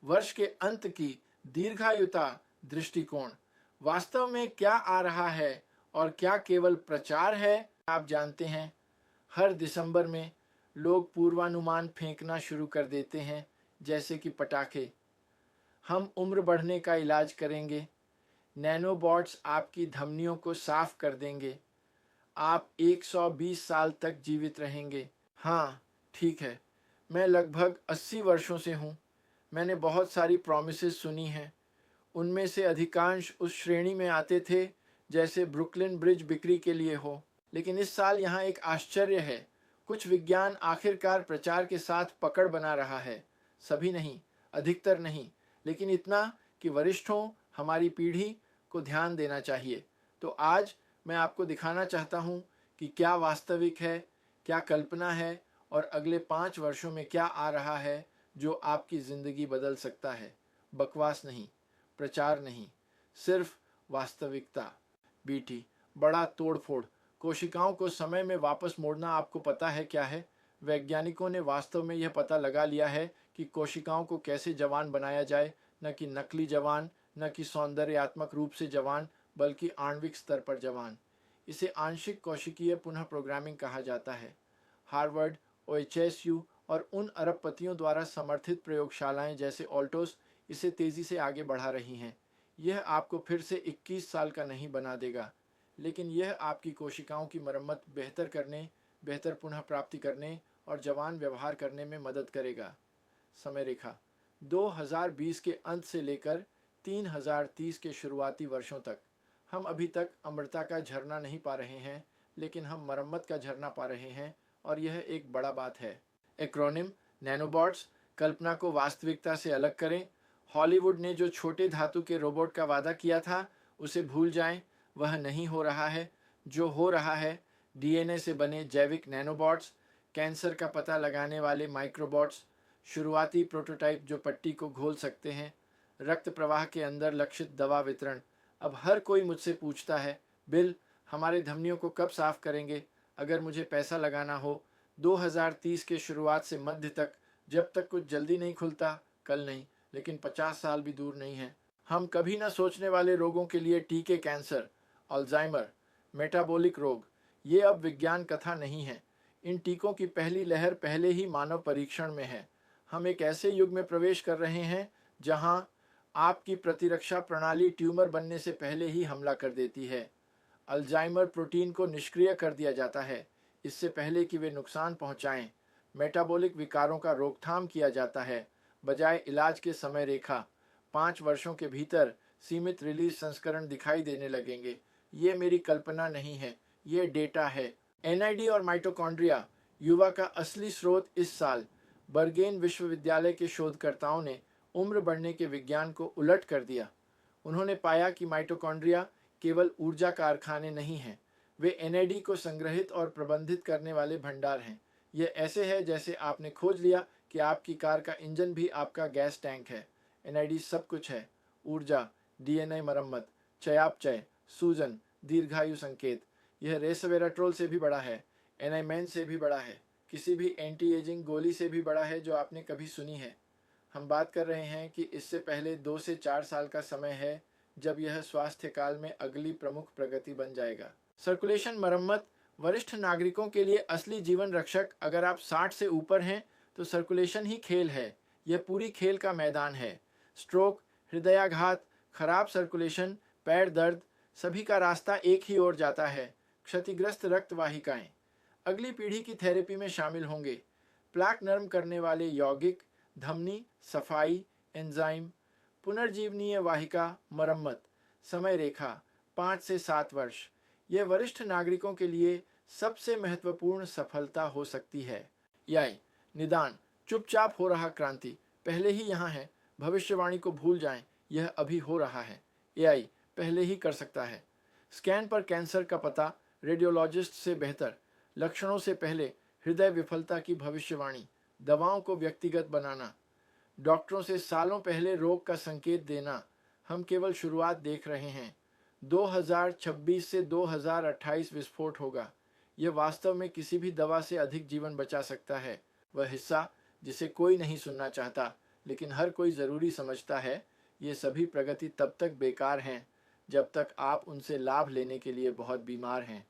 वर्ष के अंत की दीर्घायुता दृष्टिकोण। वास्तव में क्या आ रहा है और क्या केवल प्रचार है, आप जानते हैं। हर दिसंबर में लोग पूर्वानुमान फेंकना शुरू कर देते हैं, जैसे कि पटाखे। हम उम्र बढ़ने का इलाज करेंगे। नैनोबॉट्स आपकी धमनियों को साफ कर देंगे। आप 120 साल तक जीवित रहेंगे। हाँ, ठीक है। मैं लगभग 80 वर्षों से हूँ। मैंने बहुत सारी प्रॉमिसेस सुनी हैं। उनमें से अधिकांश उस श्रेणी में आते थे जैसे ब्रुकलिन ब्रिज बिक्री के लिए हो। लेकिन इस साल यहाँ एक आश्चर्य है। कुछ विज्ञान आखिरकार प्रचार के साथ पकड़ बना रहा है। सभी नहीं, अधिकतर नहीं, लेकिन इतना कि वरिष्ठों, हमारी पीढ़ी को ध्यान देना चाहिए। तो आज मैं आपको दिखाना चाहता हूँ कि क्या वास्तविक है, क्या कल्पना है, और अगले 5 वर्षों में क्या आ रहा है जो आपकी ज़िंदगी बदल सकता है। बकवास नहीं, प्रचार नहीं, सिर्फ वास्तविकता। बीटी, बड़ा तोड़फोड़। कोशिकाओं को समय में वापस मोड़ना आपको पता है क्या है? वैज्ञानिकों ने वास्तव में यह पता लगा लिया है कि कोशिकाओं को कैसे जवान बनाया जाए, न कि नकली जवान, न कि सौंदर्यात्मक रूप से जवान, बल्कि आणविक स्तर पर जवान। इसे आंशिक कोशिकीय पुनः प्रोग्रामिंग कहा जाता है। हार्वर्ड, OHSU और उन अरबपतियों द्वारा समर्थित प्रयोगशालाएं जैसे ऑल्टोस इसे तेजी से आगे बढ़ा रही हैं। यह आपको फिर से 21 साल का नहीं बना देगा, लेकिन यह आपकी कोशिकाओं की मरम्मत बेहतर करने, बेहतर पुनः प्राप्ति करने और जवान व्यवहार करने में मदद करेगा। समय रेखा 2020 के अंत से लेकर 3030 के शुरुआती वर्षों तक। हम अभी तक अमरता का झरना नहीं पा रहे हैं, लेकिन हम मरम्मत का झरना पा रहे हैं, और यह एक बड़ा बात है। Acronym nanobots. कल्पना को वास्तविकता से अलग करें। हॉलीवुड ने जो छोटे धातु के रोबोट का वादा किया था, उसे भूल जाएं। वह नहीं हो रहा है। जो हो रहा है, DNA से बने जैविक नैनोबॉट्स, कैंसर का पता लगाने वाले माइक्रोबॉट्स, शुरुआती प्रोटोटाइप जो पट्टी को घोल सकते हैं, रक्त प्रवाह के अंदर लक्षित दवा वितरण। अब हर कोई मुझसे पूछता है, बिल, हमारे धमनियों को कब साफ करेंगे? अगर मुझे पैसा लगाना हो 2030 के शुरुआत से मध्य तक, जब तक कुछ जल्दी नहीं खुलता, कल नहीं, लेकिन 50 साल भी दूर नहीं है। हम कभी न सोचने वाले रोगों के लिए टीके, कैंसर, अल्जाइमर, मेटाबॉलिक रोग, ये अब विज्ञान कथा नहीं है। इन टीकों की पहली लहर पहले ही मानव परीक्षण में है। हम एक ऐसे युग में प्रवेश कर रहे हैं जहां आपकी प्रतिरक्षा प्रणाली ट्यूमर बनने से पहले ही हमला कर देती है। अल्जाइमर प्रोटीन को निष्क्रिय कर दिया जाता है इससे पहले कि वे नुकसान पहुंचाएं। मेटाबॉलिक विकारों का रोकथाम किया जाता है बजाय इलाज के। समय रेखा 5 वर्षों के भीतर सीमित रिलीज संस्करण दिखाई देने लगेंगे। ये मेरी कल्पना नहीं है, ये डेटा है। NID और माइटोकॉन्ड्रिया, युवा का असली स्रोत। इस साल बर्गेन विश्वविद्यालय के शोधकर्ताओं ने उम्र बढ़ने के विज्ञान को उलट कर दिया। उन्होंने पाया कि माइटोकॉन्ड्रिया केवल ऊर्जा कारखाने नहीं हैं, वे NAD को संग्रहित और प्रबंधित करने वाले भंडार हैं। यह ऐसे है जैसे आपने खोज लिया कि आपकी कार का इंजन भी आपका गैस टैंक है। NAD सब कुछ है। ऊर्जा, DNA मरम्मत, चयापचय, सूजन, दीर्घायु संकेत। यह रेसवेराट्रोल से भी बड़ा है, एनाइमेन से भी बड़ा है, किसी भी एंटी एजिंग गोली से भी बड़ा है जो आपने कभी सुनी है। हम बात कर रहे हैं कि इससे पहले 2 से 4 साल का समय है जब यह स्वास्थ्य काल में अगली प्रमुख प्रगति बन जाएगा। सर्कुलेशन मरम्मत, वरिष्ठ नागरिकों के लिए असली जीवन रक्षक। अगर आप 60 से ऊपर हैं तो सर्कुलेशन ही खेल है। यह पूरी खेल का मैदान है। स्ट्रोक, हृदयाघात, खराब सर्कुलेशन, पैर दर्द, सभी का रास्ता एक ही ओर जाता है, क्षतिग्रस्त रक्त वाहिकाएं। अगली पीढ़ी की थेरेपी में शामिल होंगे प्लाक नरम करने वाले यौगिक, धमनी सफाई, एंजाइम, पुनर्जीवनीय वाहिका मरम्मत। समय रेखा 5 से 7 वर्ष। यह वरिष्ठ नागरिकों के लिए सबसे महत्वपूर्ण सफलता हो सकती है। याय निदान, चुपचाप हो रहा क्रांति पहले ही यहाँ है। भविष्यवाणी को भूल जाएं, यह अभी हो रहा है। AI पहले ही कर सकता है। स्कैन पर कैंसर का पता, रेडियोलॉजिस्ट से बेहतर। लक्षणों से पहले हृदय विफलता की भविष्यवाणी, दवाओं को व्यक्तिगत बनाना, डॉक्टरों से सालों पहले रोग का संकेत देना। हम केवल शुरुआत देख रहे हैं। 2026 से 2028 विस्फोट होगा। यह वास्तव में किसी भी दवा से अधिक जीवन बचा सकता है। वह हिस्सा जिसे कोई नहीं सुनना चाहता, लेकिन हर कोई ज़रूरी समझता है ये सभी प्रगति तब तक बेकार हैं जब तक आप उनसे लाभ लेने के लिए बहुत बीमार हैं।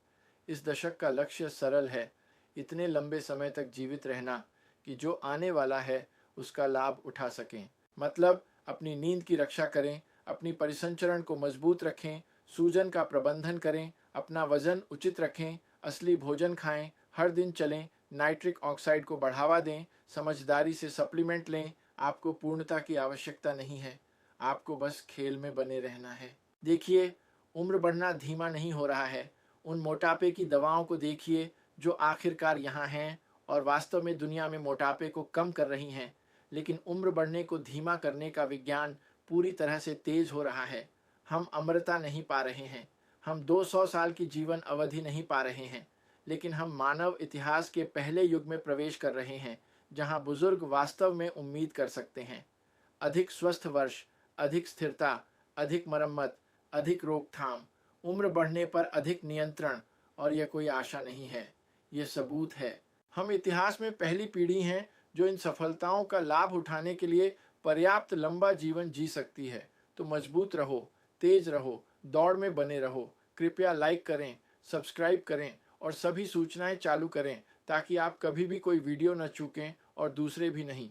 इस दशक का लक्ष्य सरल है, इतने लंबे समय तक जीवित रहना कि जो आने वाला है उसका लाभ उठा सकें। मतलब अपनी नींद की रक्षा करें, अपनी परिसंचरण को मजबूत रखें, सूजन का प्रबंधन करें, अपना वजन उचित रखें, असली भोजन खाएं, हर दिन चलें, नाइट्रिक ऑक्साइड को बढ़ावा दें, समझदारी से सप्लीमेंट लें। आपको पूर्णता की आवश्यकता नहीं है, आपको बस खेल में बने रहना है। देखिए, उम्र बढ़ना धीमा नहीं हो रहा है। उन मोटापे की दवाओं को देखिए जो आखिरकार यहाँ हैं और वास्तव में दुनिया में मोटापे को कम कर रही हैं। लेकिन उम्र बढ़ने को धीमा करने का विज्ञान पूरी तरह से तेज हो रहा है। हम अमरता नहीं पा रहे हैं, हम 200 साल की जीवन अवधि नहीं पा रहे हैं, लेकिन हम मानव इतिहास के पहले युग में प्रवेश कर रहे हैं जहां बुजुर्ग वास्तव में उम्मीद कर सकते हैं। अधिक स्वस्थ वर्ष, अधिक स्थिरता, अधिक मरम्मत, अधिक रोकथाम, उम्र बढ़ने पर अधिक नियंत्रण, और यह कोई आशा नहीं है, यह सबूत है। हम इतिहास में पहली पीढ़ी हैं जो इन सफलताओं का लाभ उठाने के लिए पर्याप्त लंबा जीवन जी सकती है। तो मजबूत रहो, तेज रहो, दौड़ में बने रहो। कृपया लाइक करें, सब्सक्राइब करें और सभी सूचनाएं चालू करें ताकि आप कभी भी कोई वीडियो न चूकें और दूसरे भी नहीं।